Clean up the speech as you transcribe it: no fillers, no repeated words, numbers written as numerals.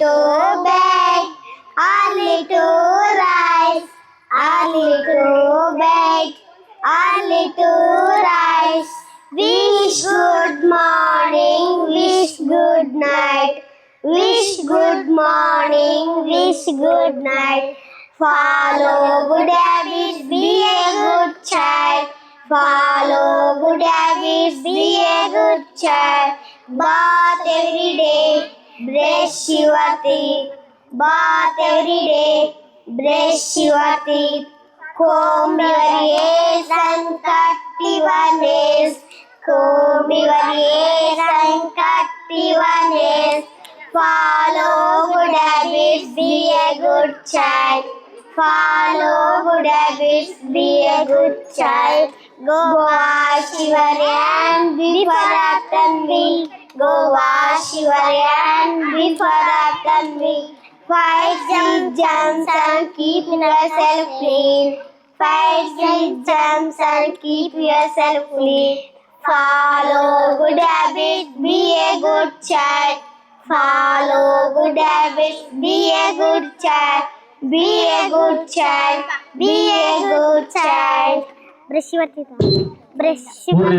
to bed, early to rise, early to bed, early to rise. Wish good morning, wish good night. Wish good morning, wish good night. Follow good habits, be a good child. Follow good habits, be a good child. Bath every day, brush your teeth. Bath every day, brush your teeth. Comb your ears and cut your nails. Comb your ears and cut your nails. Follow good habits, be a good child. Follow good habits, be a good child. Go wash your hands before after meal. Go wash your hands before after meal. Fight the germs and keep yourself clean. Fight the germs and keep yourself clean. Follow good habits, be a good child. Follow good habits, be a good child. Be a good child. Be a good child. Brush your teeth. Brush your